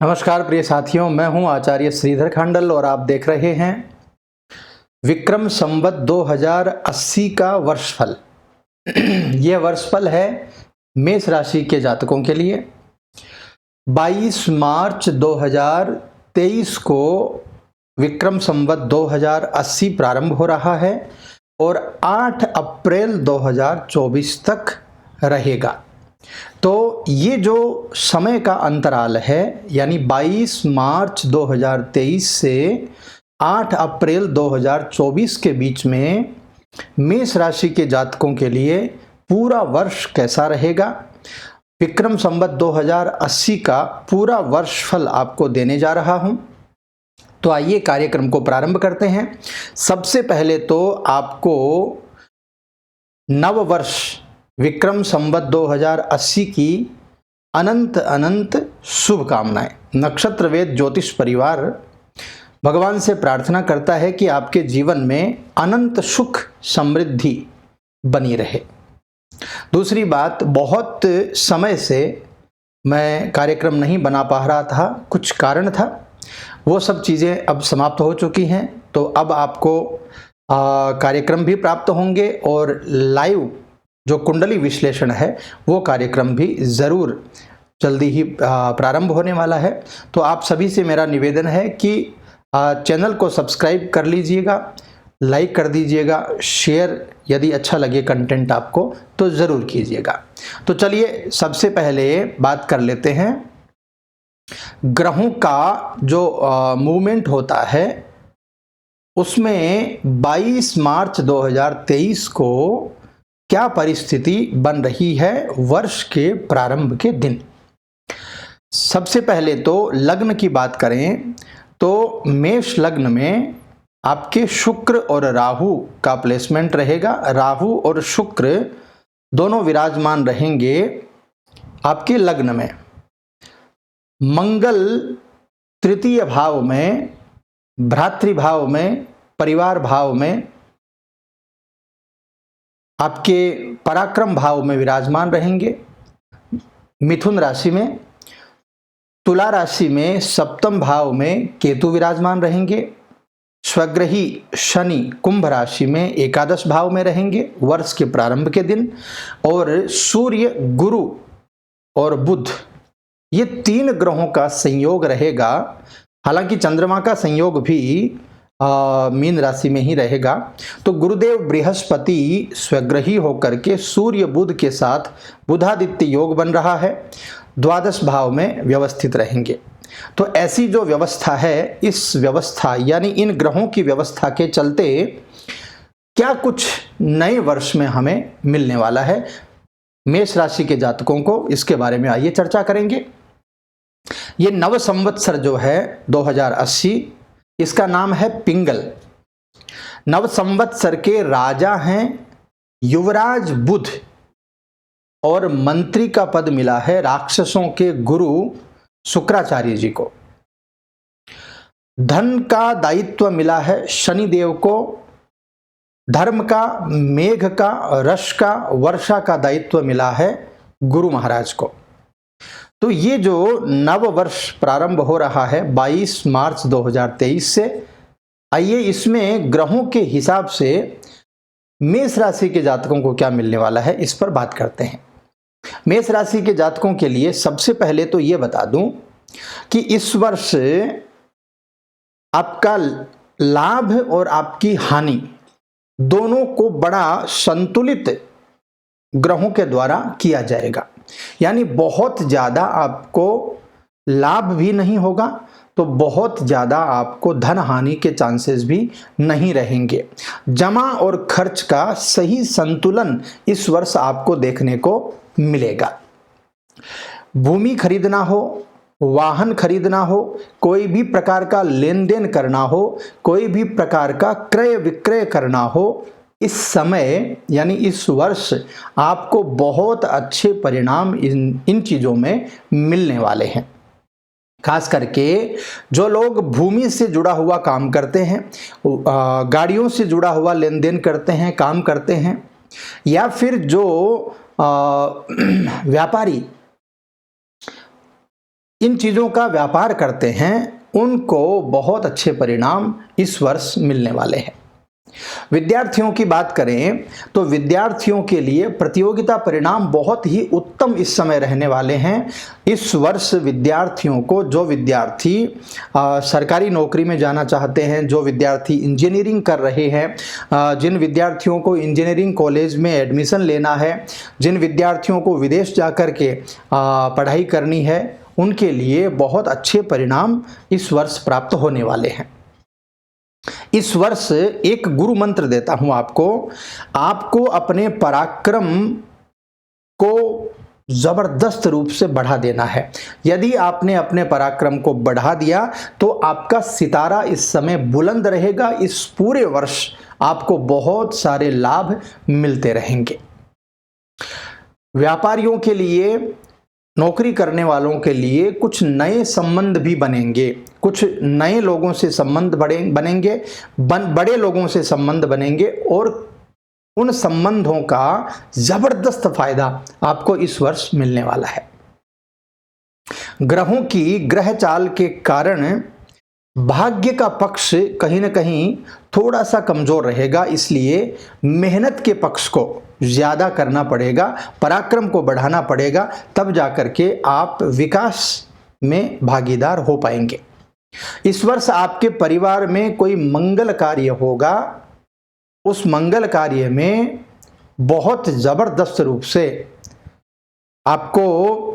नमस्कार प्रिय साथियों, मैं हूं आचार्य श्रीधर खांडल और आप देख रहे हैं विक्रम संवत 2080 का वर्षफल। यह वर्षफल है मेष राशि के जातकों के लिए। 22 मार्च 2023 को विक्रम संवत 2080 प्रारंभ हो रहा है और 8 अप्रैल 2024 तक रहेगा। तो ये जो समय का अंतराल है यानी 22 मार्च 2023 से 8 अप्रैल 2024 के बीच में मेष राशि के जातकों के लिए पूरा वर्ष कैसा रहेगा, विक्रम संवत 2080 का पूरा वर्षफल आपको देने जा रहा हूं। तो आइए कार्यक्रम को प्रारंभ करते हैं। सबसे पहले तो आपको नव वर्ष विक्रम संवत 2080 की अनंत अनंत शुभकामनाएं। नक्षत्र वेद ज्योतिष परिवार भगवान से प्रार्थना करता है कि आपके जीवन में अनंत सुख समृद्धि बनी रहे। दूसरी बात, बहुत समय से मैं कार्यक्रम नहीं बना पा रहा था, कुछ कारण था, वो सब चीज़ें अब समाप्त हो चुकी हैं। तो अब आपको कार्यक्रम भी प्राप्त होंगे और लाइव जो कुंडली विश्लेषण है वो कार्यक्रम भी ज़रूर जल्दी ही प्रारंभ होने वाला है। तो आप सभी से मेरा निवेदन है कि चैनल को सब्सक्राइब कर लीजिएगा, लाइक कर दीजिएगा, शेयर यदि अच्छा लगे कंटेंट आपको तो ज़रूर कीजिएगा। तो चलिए सबसे पहले बात कर लेते हैं ग्रहों का जो मूवमेंट होता है उसमें 22 मार्च 2023 को क्या परिस्थिति बन रही है वर्ष के प्रारंभ के दिन। सबसे पहले तो लग्न की बात करें तो मेष लग्न में आपके शुक्र और राहु का प्लेसमेंट रहेगा। राहु और शुक्र दोनों विराजमान रहेंगे आपके लग्न में। मंगल तृतीय भाव में, भ्रातृभाव में, परिवार भाव में, आपके पराक्रम भाव में विराजमान रहेंगे। मिथुन राशि में, तुला राशि में सप्तम भाव में केतु विराजमान रहेंगे। स्वग्रही शनि कुंभ राशि में एकादश भाव में रहेंगे वर्ष के प्रारंभ के दिन। और सूर्य, गुरु और बुध, ये तीन ग्रहों का संयोग रहेगा। हालांकि चंद्रमा का संयोग भी मीन राशि में ही रहेगा। तो गुरुदेव बृहस्पति स्वग्रही होकर के सूर्य बुध के साथ बुधादित्य योग बन रहा है, द्वादश भाव में व्यवस्थित रहेंगे। तो ऐसी जो व्यवस्था है, इस व्यवस्था यानी इन ग्रहों की व्यवस्था के चलते क्या कुछ नए वर्ष में हमें मिलने वाला है मेष राशि के जातकों को, इसके बारे में आइए चर्चा करेंगे। ये नव संवत्सर जो है 2080, इसका नाम है पिंगल। नव संवत्सर के राजा हैं युवराज बुध और मंत्री का पद मिला है राक्षसों के गुरु शुक्राचार्य जी को। धन का दायित्व मिला है शनिदेव को। धर्म का, मेघ का, रस का, वर्षा का दायित्व मिला है गुरु महाराज को। तो ये जो नव वर्ष प्रारंभ हो रहा है 22 मार्च 2023 से, आइए इसमें ग्रहों के हिसाब से मेष राशि के जातकों को क्या मिलने वाला है इस पर बात करते हैं। मेष राशि के जातकों के लिए सबसे पहले तो ये बता दूं कि इस वर्ष आपका लाभ और आपकी हानि दोनों को बड़ा संतुलित ग्रहों के द्वारा किया जाएगा। यानी बहुत ज़्यादा आपको लाभ भी नहीं होगा तो बहुत ज़्यादा आपको धन हानि के चांसेस भी नहीं रहेंगे। जमा और खर्च का सही संतुलन इस वर्ष आपको देखने को मिलेगा। भूमि खरीदना हो, वाहन खरीदना हो, कोई भी प्रकार का लेन देन करना हो, कोई भी प्रकार का क्रय विक्रय करना हो, इस समय यानी इस वर्ष आपको बहुत अच्छे परिणाम इन चीज़ों में मिलने वाले हैं। खास करके जो लोग भूमि से जुड़ा हुआ काम करते हैं, गाड़ियों से जुड़ा हुआ लेन देन करते हैं, काम करते हैं, या फिर जो व्यापारी इन चीज़ों का व्यापार करते हैं उनको बहुत अच्छे परिणाम इस वर्ष मिलने वाले हैं। विद्यार्थियों की बात करें तो विद्यार्थियों के लिए प्रतियोगिता परिणाम बहुत ही उत्तम इस समय रहने वाले हैं। इस वर्ष विद्यार्थियों को, जो विद्यार्थी सरकारी नौकरी में जाना चाहते हैं, जो विद्यार्थी इंजीनियरिंग कर रहे हैं, जिन विद्यार्थियों को इंजीनियरिंग कॉलेज में एडमिशन लेना है, जिन विद्यार्थियों को विदेश जाकर के पढ़ाई करनी है, उनके लिए बहुत अच्छे परिणाम इस वर्ष प्राप्त होने वाले हैं। इस वर्ष एक गुरु मंत्र देता हूं आपको अपने पराक्रम को जबरदस्त रूप से बढ़ा देना है। यदि आपने अपने पराक्रम को बढ़ा दिया तो आपका सितारा इस समय बुलंद रहेगा। इस पूरे वर्ष आपको बहुत सारे लाभ मिलते रहेंगे। व्यापारियों के लिए, नौकरी करने वालों के लिए कुछ नए संबंध भी बनेंगे, कुछ नए लोगों से संबंध बनेंगे, बड़े लोगों से संबंध बनेंगे और उन संबंधों का जबरदस्त फायदा आपको इस वर्ष मिलने वाला है। ग्रहों की ग्रह चाल के कारण भाग्य का पक्ष कहीं न कहीं थोड़ा सा कमजोर रहेगा, इसलिए मेहनत के पक्ष को ज्यादा करना पड़ेगा, पराक्रम को बढ़ाना पड़ेगा, तब जाकर के आप विकास में भागीदार हो पाएंगे। इस वर्ष आपके परिवार में कोई मंगल कार्य होगा, उस मंगल कार्य में बहुत जबरदस्त रूप से आपको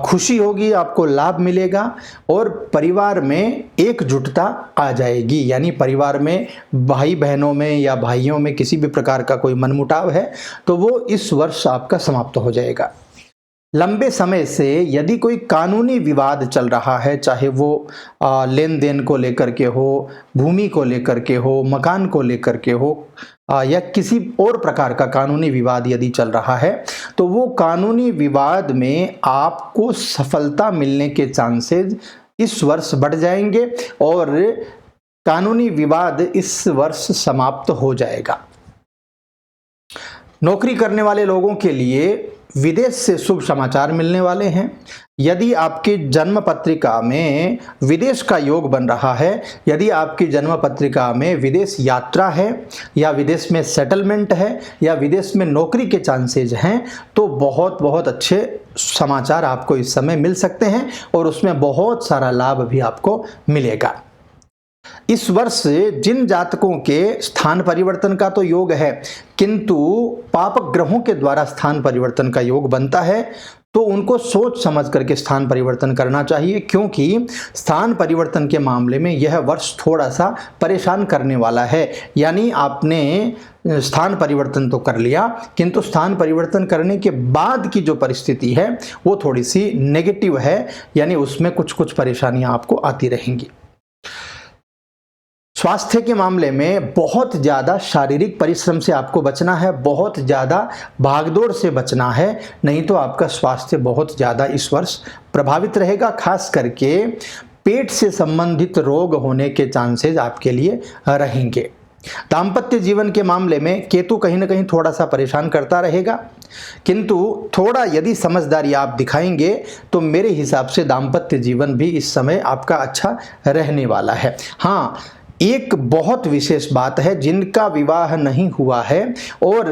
खुशी होगी, आपको लाभ मिलेगा और परिवार में एकजुटता आ जाएगी। यानी परिवार में भाई बहनों में या भाइयों में किसी भी प्रकार का कोई मनमुटाव है तो वो इस वर्ष आपका समाप्त हो जाएगा। लंबे समय से यदि कोई कानूनी विवाद चल रहा है, चाहे वो लेन देन को लेकर के हो, भूमि को लेकर के हो, मकान को लेकर के हो, या किसी और प्रकार का कानूनी विवाद यदि चल रहा है, तो वो कानूनी विवाद में आपको सफलता मिलने के चांसेस इस वर्ष बढ़ जाएंगे और कानूनी विवाद इस वर्ष समाप्त हो जाएगा। नौकरी करने वाले लोगों के लिए विदेश से शुभ समाचार मिलने वाले हैं। यदि आपकी जन्म पत्रिका में विदेश का योग बन रहा है, यदि आपकी जन्म पत्रिका में विदेश यात्रा है या विदेश में सेटलमेंट है या विदेश में नौकरी के चांसेज हैं, तो बहुत अच्छे समाचार आपको इस समय मिल सकते हैं और उसमें बहुत सारा लाभ भी आपको मिलेगा। इस वर्ष जिन जातकों के स्थान परिवर्तन का तो योग है, किंतु पाप ग्रहों के द्वारा स्थान परिवर्तन का योग बनता है, तो उनको सोच समझ करके स्थान परिवर्तन करना चाहिए, क्योंकि स्थान परिवर्तन के मामले में यह वर्ष थोड़ा सा परेशान करने वाला है। यानी आपने स्थान परिवर्तन तो कर लिया, किंतु स्थान परिवर्तन करने के बाद की जो परिस्थिति है वो थोड़ी सी नेगेटिव है, यानी उसमें कुछ परेशानियां आपको आती रहेंगी। स्वास्थ्य के मामले में बहुत ज़्यादा शारीरिक परिश्रम से आपको बचना है, बहुत ज़्यादा भागदौड़ से बचना है, नहीं तो आपका स्वास्थ्य बहुत ज़्यादा इस वर्ष प्रभावित रहेगा। खास करके पेट से संबंधित रोग होने के चांसेस आपके लिए रहेंगे। दाम्पत्य जीवन के मामले में केतु कहीं ना कहीं थोड़ा सा परेशान करता रहेगा, किंतु थोड़ा यदि समझदारी आप दिखाएंगे तो मेरे हिसाब से दाम्पत्य जीवन भी इस समय आपका अच्छा रहने वाला है। हाँ, एक बहुत विशेष बात है, जिनका विवाह नहीं हुआ है और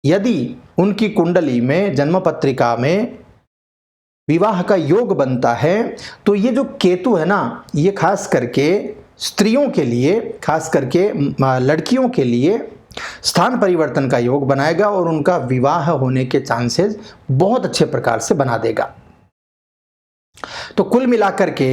यदि उनकी कुंडली में, जन्म पत्रिका में विवाह का योग बनता है, तो ये जो केतु है ना, ये खास करके स्त्रियों के लिए, खास करके लड़कियों के लिए स्थान परिवर्तन का योग बनाएगा और उनका विवाह होने के चांसेस बहुत अच्छे प्रकार से बना देगा। तो कुल मिलाकर के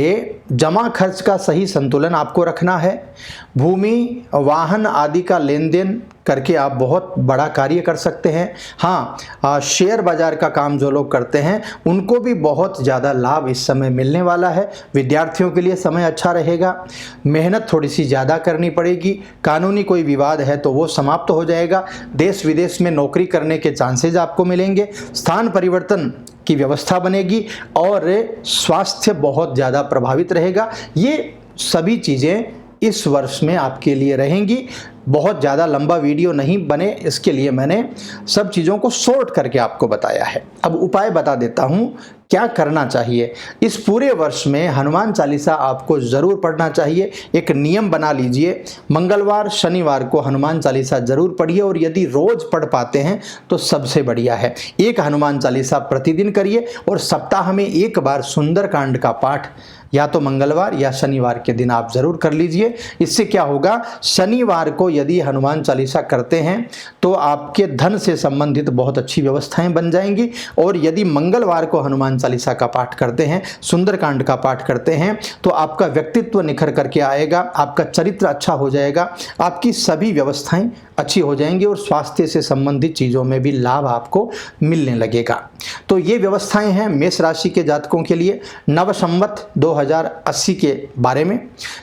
जमा खर्च का सही संतुलन आपको रखना है। भूमि, वाहन आदि का लेन देन करके आप बहुत बड़ा कार्य कर सकते हैं। हाँ, शेयर बाजार का काम जो लोग करते हैं उनको भी बहुत ज़्यादा लाभ इस समय मिलने वाला है। विद्यार्थियों के लिए समय अच्छा रहेगा, मेहनत थोड़ी सी ज़्यादा करनी पड़ेगी। कानूनी कोई विवाद है तो वो समाप्त हो जाएगा। देश विदेश में नौकरी करने के चांसेज आपको मिलेंगे। स्थान परिवर्तन की व्यवस्था बनेगी और स्वास्थ्य बहुत ज़्यादा प्रभावित रहेगा। ये सभी चीज़ें इस वर्ष में आपके लिए रहेंगी। बहुत ज़्यादा लंबा वीडियो नहीं बने, इसके लिए मैंने सब चीज़ों को शॉर्ट करके आपको बताया है। अब उपाय बता देता हूँ क्या करना चाहिए। इस पूरे वर्ष में हनुमान चालीसा आपको ज़रूर पढ़ना चाहिए। एक नियम बना लीजिए, मंगलवार शनिवार को हनुमान चालीसा ज़रूर पढ़िए, और यदि रोज़ पढ़ पाते हैं तो सबसे बढ़िया है। एक हनुमान चालीसा प्रतिदिन करिए, और सप्ताह में एक बार सुंदरकांड का पाठ या तो मंगलवार या शनिवार के दिन आप ज़रूर कर लीजिए। इससे क्या होगा, शनिवार को यदि हनुमान चालीसा करते हैं तो आपके धन से संबंधित बहुत अच्छी व्यवस्थाएं बन जाएंगी, और यदि मंगलवार को हनुमान चालीसा का पाठ करते हैं, सुंदरकांड का पाठ करते हैं, तो आपका व्यक्तित्व निखर करके आएगा, आपका चरित्र अच्छा हो जाएगा, आपकी सभी व्यवस्थाएं अच्छी हो जाएंगी, और स्वास्थ्य से संबंधित चीज़ों में भी लाभ आपको मिलने लगेगा। तो ये व्यवस्थाएं हैं मेष राशि के जातकों के लिए नव संवत 2080 के बारे में।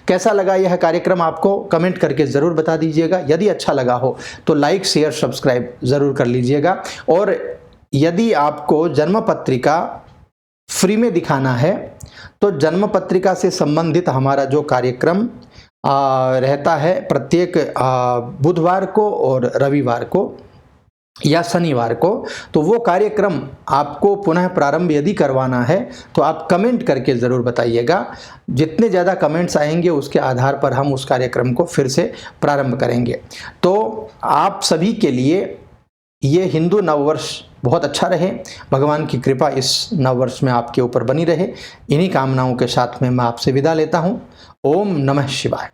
कैसा लगा यह कार्यक्रम आपको कमेंट करके ज़रूर बता दीजिएगा। यदि अच्छा लगा हो तो लाइक शेयर सब्सक्राइब ज़रूर कर लीजिएगा, और यदि आपको जन्म पत्रिका फ्री में दिखाना है तो जन्म पत्रिका से संबंधित हमारा जो कार्यक्रम रहता है प्रत्येक बुधवार को और रविवार को या शनिवार को, तो वो कार्यक्रम आपको पुनः प्रारंभ यदि करवाना है तो आप कमेंट करके ज़रूर बताइएगा। जितने ज़्यादा कमेंट्स आएंगे उसके आधार पर हम उस कार्यक्रम को फिर से प्रारंभ करेंगे। तो आप सभी के लिए ये हिंदू नववर्ष बहुत अच्छा रहे, भगवान की कृपा इस नववर्ष में आपके ऊपर बनी रहे। इन्हीं कामनाओं के साथ में मैं आपसे विदा लेता हूँ। ओम नमः शिवाय।